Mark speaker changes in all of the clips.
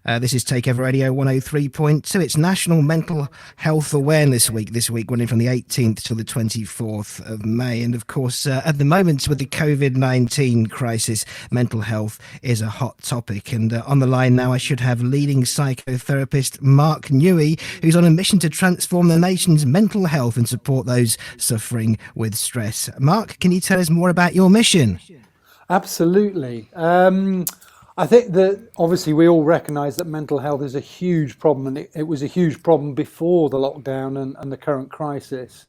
Speaker 1: This is Takeover Radio 103.2. It's National Mental Health Awareness Week this week, running from the 18th till the 24th of May. And of course, at the moment with the COVID-19 crisis, mental health is a hot topic. And on the line now, I should have leading psychotherapist Mark Newey, who's on a mission to transform the nation's mental health and support those suffering with stress. Mark, can you tell us more about your mission?
Speaker 2: Absolutely. I think that obviously we all recognise that mental health is a huge problem, and it was a huge problem before the lockdown and the current crisis.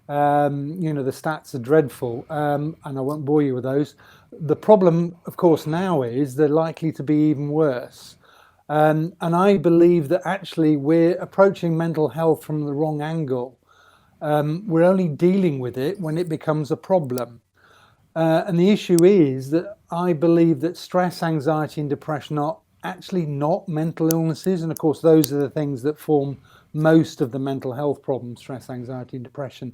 Speaker 2: The stats are dreadful, and I won't bore you with those. The problem, of course, now is they're likely to be even worse. And I believe that actually we're approaching mental health from the wrong angle. We're only dealing with it when it becomes a problem. And the issue is that I believe that stress, anxiety and depression are actually not mental illnesses. And of course, those are the things that form most of the mental health problems, stress, anxiety and depression.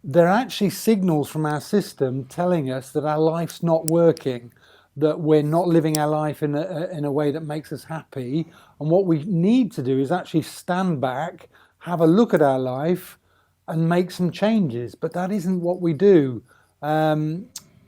Speaker 2: They're actually signals from our system telling us that our life's not working, that we're not living our life in a way that makes us happy. And what we need to do is actually stand back, have a look at our life and make some changes. But that isn't what we do.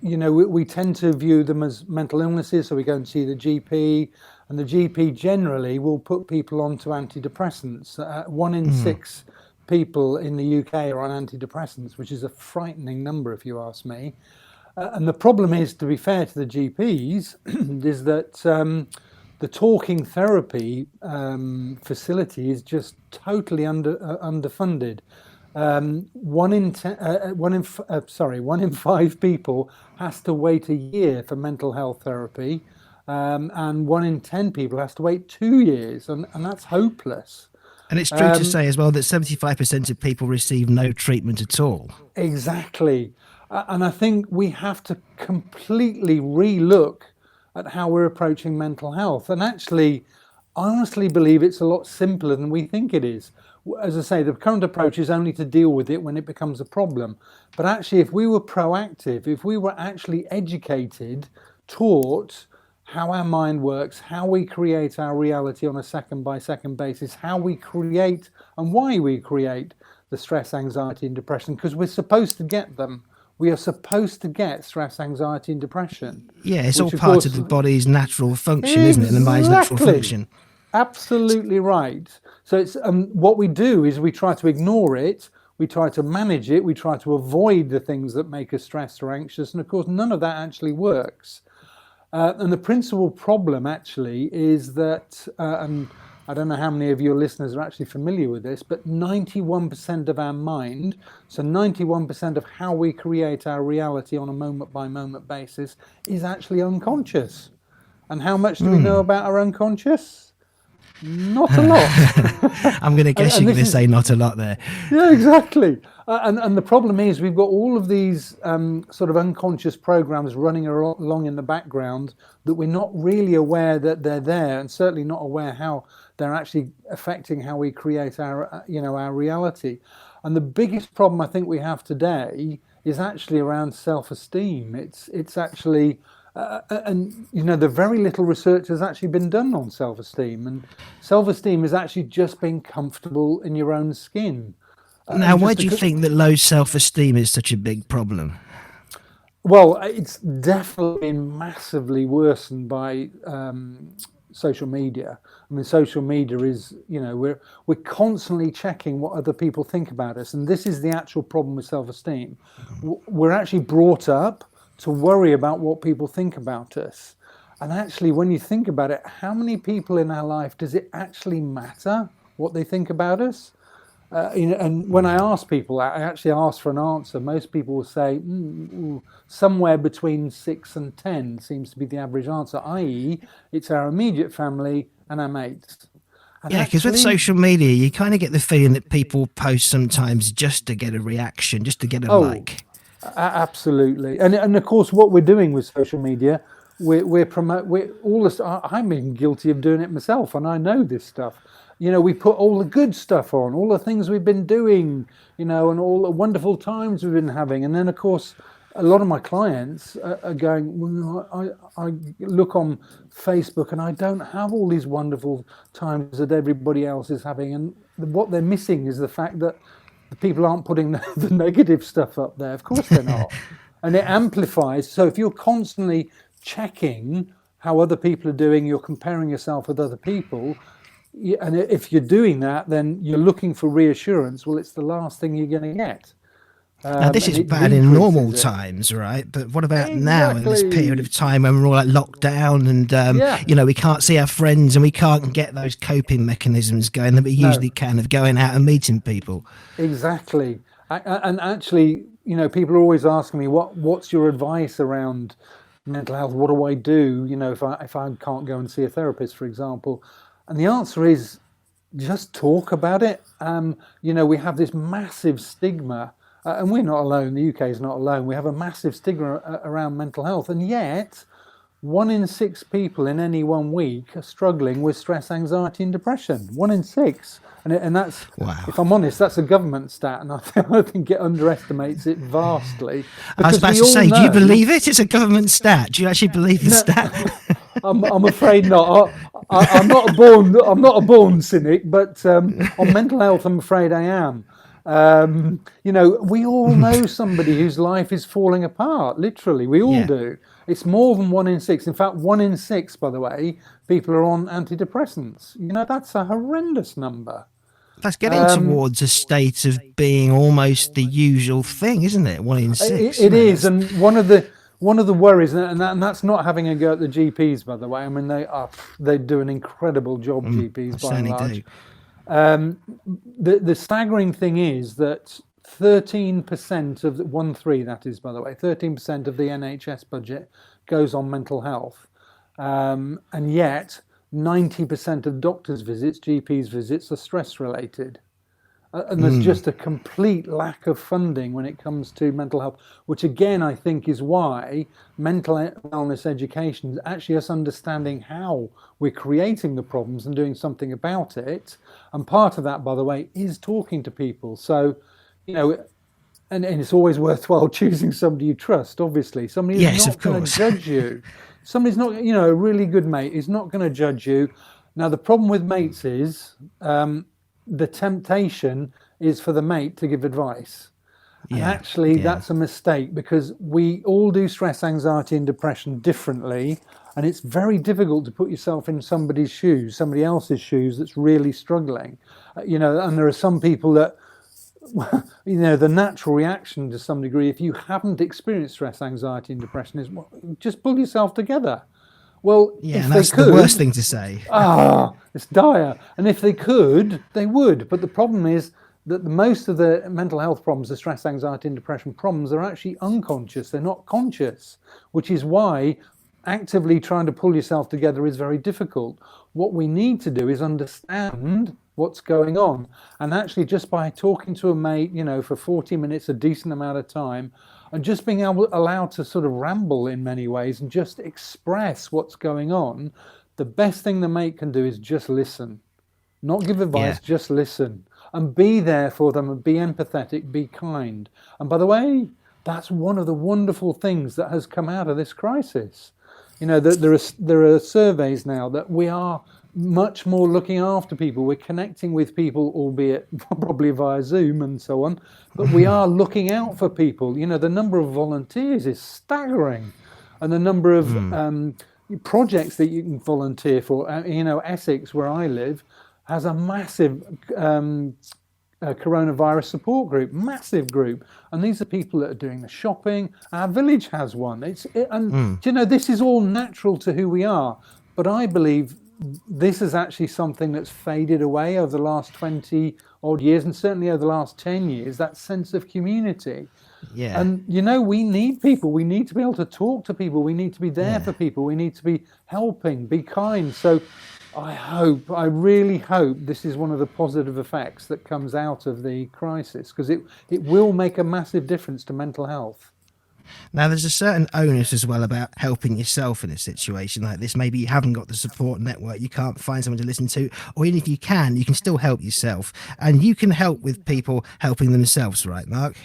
Speaker 2: We tend to view them as mental illnesses, so we go and see the GP, and the GP generally will put people onto antidepressants. 1 in 6 people in the UK are on antidepressants, which is a frightening number if you ask me. And the problem is, to be fair to the GPs, is that the talking therapy facility is just totally underfunded. 1 in 5 people has to wait a year for mental health therapy, and 1 in 10 people has to wait 2 years, and that's hopeless.
Speaker 1: And it's true to say as well that 75% of people receive no treatment at all.
Speaker 2: Exactly. And I think we have to completely re-look at how we're approaching mental health. And actually, I honestly believe it's a lot simpler than we think it is. As I say, the current approach is only to deal with it when it becomes a problem. But actually, if we were proactive, if we were actually educated, taught how our mind works, how we create our reality on a second-by-second basis, how we create and why we create the stress, anxiety and depression, because we're supposed to get them. We are supposed to get stress, anxiety and depression.
Speaker 1: Yeah, it's all part of the body's natural function, isn't it? And the mind's natural function.
Speaker 2: Absolutely right. So it's what we do is we try to ignore it, we try to manage it, we try to avoid the things that make us stressed or anxious, and of course none of that actually works. And the principal problem actually is that, and I don't know how many of your listeners are actually familiar with this, but 91% of our mind, so 91% of how we create our reality on a moment-by-moment basis is actually unconscious. And how much do we know about our unconscious? Not a lot.
Speaker 1: I'm going to guess you're going to say not a lot there.
Speaker 2: Yeah, exactly. And the problem is we've got all of these sort of unconscious programs running along in the background that we're not really aware that they're there, and certainly not aware how they're actually affecting how we create our reality. And the biggest problem I think we have today is actually around self-esteem. It's actually the very little research has actually been done on self-esteem, and self-esteem is actually just being comfortable in your own skin.
Speaker 1: Now, why do you think that low self-esteem is such a big problem?
Speaker 2: Well, it's definitely been massively worsened by social media. I mean, social media is, we're constantly checking what other people think about us, and this is the actual problem with self-esteem. We're actually brought up to worry about what people think about us. And actually, when you think about it, how many people in our life does it actually matter what they think about us? And when I ask people, I actually ask for an answer. Most people will say somewhere between 6 and 10 seems to be the average answer, i.e. it's our immediate family and our mates. And
Speaker 1: yeah, because with social media, you kind of get the feeling that people post sometimes just to get a reaction, just to get a like.
Speaker 2: Absolutely. And of course, what we're doing with social media, I'm even guilty of doing it myself, and I know this stuff. We put all the good stuff on, all the things we've been doing, and all the wonderful times we've been having. And then, of course, a lot of my clients are going, well, I look on Facebook and I don't have all these wonderful times that everybody else is having. And what they're missing is the fact that the people aren't putting the negative stuff up there. Of course they're not. And it amplifies. So if you're constantly checking how other people are doing, you're comparing yourself with other people. And if you're doing that, then you're looking for reassurance. Well, it's the last thing you're going to get.
Speaker 1: Now, this is bad in normal times, right? But what about now in this period of time when we're all like locked down and, you know, we can't see our friends and we can't get those coping mechanisms going that we usually can of going out and meeting people?
Speaker 2: Exactly. And actually, you know, people are always asking me, what's your advice around mental health? What do I do, you know, if I can't go and see a therapist, for example? And the answer is just talk about it. You know, we have this massive stigma. And we're not alone, the UK is not alone. We have a massive stigma around mental health. And yet, 1 in 6 people in any 1 week are struggling with stress, anxiety and depression. 1 in 6. And that's, wow. If I'm honest, that's a government stat. And I think it underestimates it vastly.
Speaker 1: I was about to say, do you believe it? It's a government stat. Do you actually believe the stat?
Speaker 2: I'm afraid not. I'm not a born cynic, but on mental health, I'm afraid I am. You know, we all know somebody whose life is falling apart. Literally, we all do. It's more than 1 in 6. In fact, 1 in 6, by the way, people are on antidepressants. You know, that's a horrendous number.
Speaker 1: That's getting towards a state of being almost the usual thing, isn't it? 1 in 6.
Speaker 2: It is, and one of the worries, and that's not having a go at the GPs, by the way. I mean, they do an incredible job, GPs by and large. The staggering thing is that 13% of 13, that is, by the way, 13% of the NHS budget goes on mental health, and yet 90% of doctors' visits, GPs' visits, are stress related. And there's just a complete lack of funding when it comes to mental health, which again, I think is why mental wellness education is actually us understanding how we're creating the problems and doing something about it. And part of that, by the way, is talking to people. So, you know, and it's always worthwhile choosing somebody you trust, obviously. Somebody who's not going to judge you. Somebody's not, you know, a really good mate is not going to judge you. Now, the problem with mates is, the temptation is for the mate to give advice. And actually, that's a mistake, because we all do stress, anxiety and depression differently. And it's very difficult to put yourself in somebody else's shoes that's really struggling. You know, and there are some people that, you know, the natural reaction to some degree, if you haven't experienced stress, anxiety and depression, is, well, just pull yourself together. Well, if
Speaker 1: and that's
Speaker 2: they could,
Speaker 1: the worst thing to say.
Speaker 2: It's dire. And if they could, they would. But the problem is that most of the mental health problems, the stress, anxiety and depression problems, are actually unconscious. They're not conscious, which is why actively trying to pull yourself together is very difficult. What we need to do is understand what's going on. And actually, just by talking to a mate, you know, for 40 minutes, a decent amount of time, and just being allowed to sort of ramble in many ways and just express what's going on, the best thing the mate can do is just listen. Not give advice, just listen. And be there for them, and be empathetic, be kind. And by the way, that's one of the wonderful things that has come out of this crisis. You know, there are surveys now that we are much more looking after people. We're connecting with people, albeit probably via Zoom and so on, but we are looking out for people. You know, the number of volunteers is staggering, and the number of projects that you can volunteer for. You know, Essex, where I live, has a massive coronavirus support group, massive group, and these are people that are doing the shopping. Our village has one. You know, this is all natural to who we are, but I believe this is actually something that's faded away over the last 20 odd years, and certainly over the last 10 years, that sense of community. And, you know, we need people. We need to be able to talk to people. We need to be there for people. We need to be helping, be kind. So I really hope this is one of the positive effects that comes out of the crisis, because it will make a massive difference to mental health.
Speaker 1: Now, there's a certain onus as well about helping yourself in a situation like this. Maybe you haven't got the support network, you can't find someone to listen to, or even if you can still help yourself. And you can help with people helping themselves, right, Mark?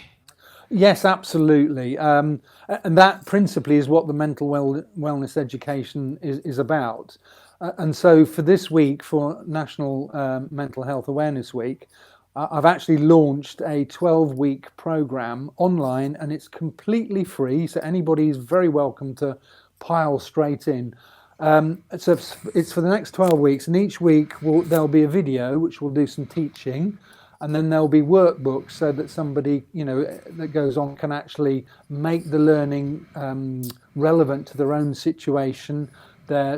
Speaker 2: Yes, absolutely. And that principally is what the mental wellness education is about. And so for this week, for National Mental Health Awareness Week, I've actually launched a 12-week program online, and it's completely free. So anybody is very welcome to pile straight in. So it's for the next 12 weeks, and each week there'll be a video which will do some teaching, and then there'll be workbooks so that somebody, that goes on can actually make the learning relevant to their own situation.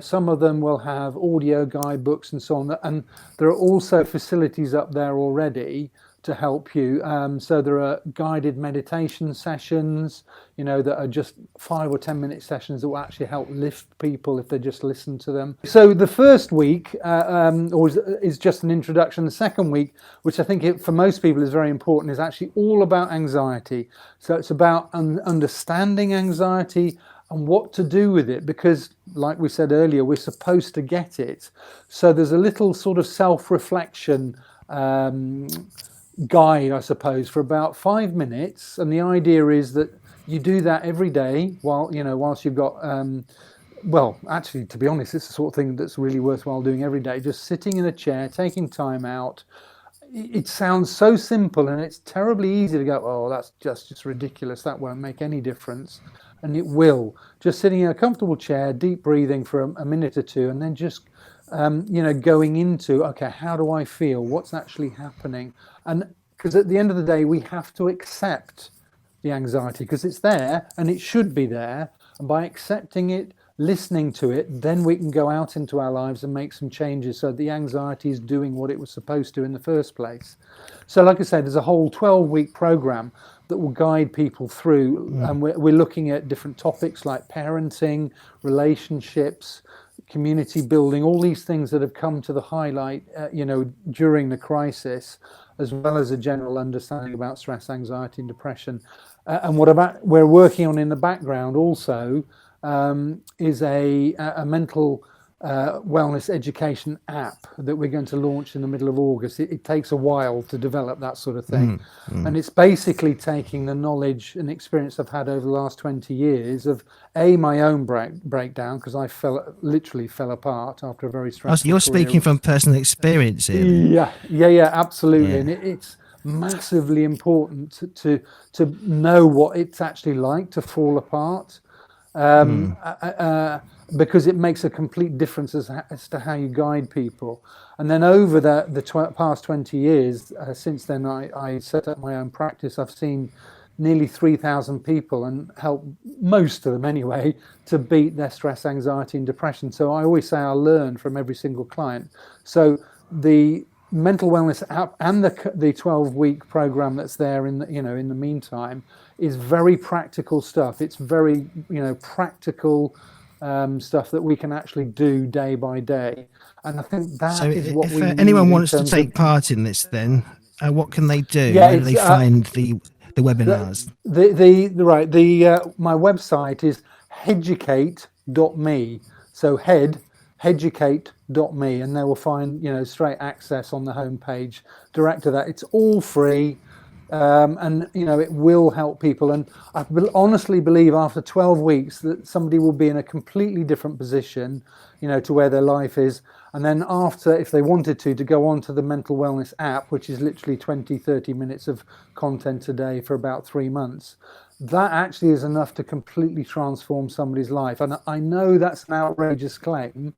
Speaker 2: Some of them will have audio guidebooks and so on, and there are also facilities up there already to help you. So there are guided meditation sessions, that are just 5 or 10 minute sessions that will actually help lift people if they just listen to them. So the first week is just an introduction. The second week, which I think for most people is very important, is actually all about anxiety. So it's about understanding anxiety and what to do with it, because like we said earlier, we're supposed to get it. So there's a little sort of self-reflection guide, I suppose, for about 5 minutes, and the idea is that you do that every day whilst you've got well, actually, to be honest, it's the sort of thing that's really worthwhile doing every day, just sitting in a chair, taking time out. It sounds so simple, and it's terribly easy to go, oh, that's just ridiculous, that won't make any difference. And it will. Just sitting in a comfortable chair, deep breathing for a minute or two, and then just going into, okay, how do I feel? What's actually happening? And because at the end of the day, we have to accept the anxiety, because it's there and it should be there. And by accepting it, listening to it, then we can go out into our lives and make some changes so the anxiety is doing what it was supposed to in the first place. So like I said, there's a whole 12-week program that will guide people through, and we're looking at different topics like parenting, relationships, community building, all these things that have come to the highlight during the crisis, as well as a general understanding about stress, anxiety and depression. And what we're working on in the background also is a mental wellness education app that we're going to launch in the middle of August. It takes a while to develop that sort of thing. And it's basically taking the knowledge and experience I've had over the last 20 years of my own breakdown, because I literally fell apart after a very stressful
Speaker 1: so you're
Speaker 2: career.
Speaker 1: speaking from personal experience here.
Speaker 2: Yeah, absolutely. Yeah. And it's massively important to know what it's actually like to fall apart. Because it makes a complete difference as to how you guide people. And then over the past 20 years, since then I set up my own practice, I've seen nearly 3,000 people and helped most of them anyway to beat their stress, anxiety and depression. So I always say I learn from every single client. So the mental wellness app and the 12-week program that's there in the meantime is very practical stuff. It's very practical stuff that we can actually do day by day, and I think that is what we need.
Speaker 1: If anyone wants to take part in this, then what can they do?
Speaker 2: Yeah,
Speaker 1: where do they find the webinars?
Speaker 2: My website is heducate.me. So heducate.me, and they will find straight access on the homepage direct to that. It's all free. And it will help people, and I honestly believe after 12 weeks that somebody will be in a completely different position to where their life is. And then after, if they wanted to go on to the mental wellness app, which is literally 20-30 minutes of content a day for about 3 months, that actually is enough to completely transform somebody's life. And I know that's an outrageous claim,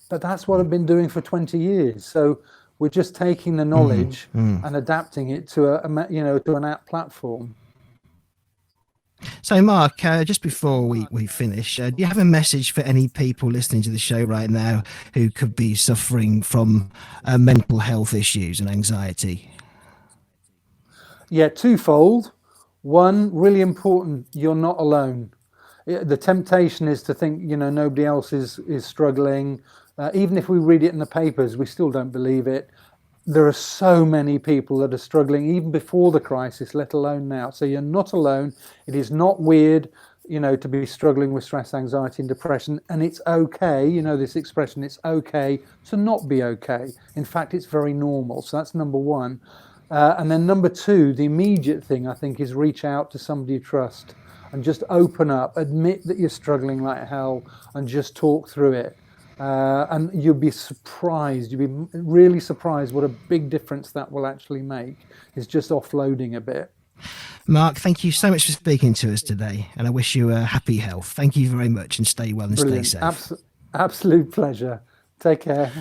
Speaker 2: but that's what I've been doing for 20 years. So we're just taking the knowledge and adapting it to to an app platform.
Speaker 1: So, Mark, just before we finish, do you have a message for any people listening to the show right now who could be suffering from mental health issues and anxiety?
Speaker 2: Yeah, twofold. One, really important, you're not alone. The temptation is to think, nobody else is struggling. Even if we read it in the papers, we still don't believe it. There are so many people that are struggling even before the crisis, let alone now. So you're not alone. It is not weird, to be struggling with stress, anxiety and depression. And it's okay, this expression, it's okay to not be okay. In fact, it's very normal. So that's number one. And then number two, the immediate thing I think is reach out to somebody you trust and just open up, admit that you're struggling like hell, and just talk through it. And you'll be surprised, you'll be really surprised what a big difference that will actually make, is just offloading a bit.
Speaker 1: Mark, thank you so much for speaking to us today, and I wish you a happy health. Thank you very much, and stay well and
Speaker 2: Brilliant.
Speaker 1: stay safe.
Speaker 2: Absolute pleasure. Take care.